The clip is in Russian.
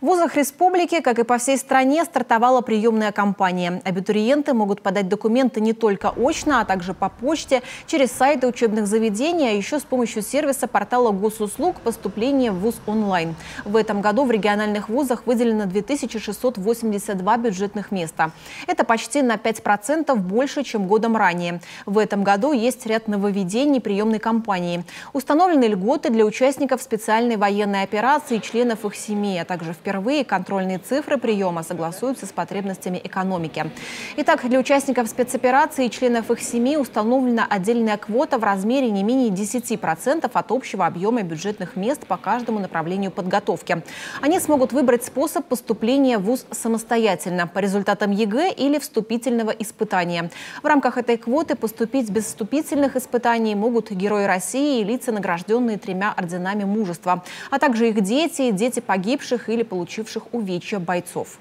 В вузах республики, как и по всей стране, стартовала приемная кампания. Абитуриенты могут подать документы не только очно, а также по почте, через сайты учебных заведений, а еще с помощью сервиса портала госуслуг «Поступление в вуз онлайн». В этом году в региональных вузах выделено 2682 бюджетных места. Это почти на 5% больше, чем годом ранее. В этом году есть ряд нововведений приемной кампании. Установлены льготы для участников специальной военной операции и членов их семей, а также впервые контрольные цифры приема согласуются с потребностями экономики. Итак, для участников спецоперации и членов их семей установлена отдельная квота в размере не менее 10% от общего объема бюджетных мест по каждому направлению подготовки. Они смогут выбрать способ поступления в вуз самостоятельно по результатам ЕГЭ или вступительного испытания. В рамках этой квоты поступить без вступительных испытаний могут герои России и лица, награжденные 3 орденами мужества, а также их дети, дети погибших или получивших увечья бойцов.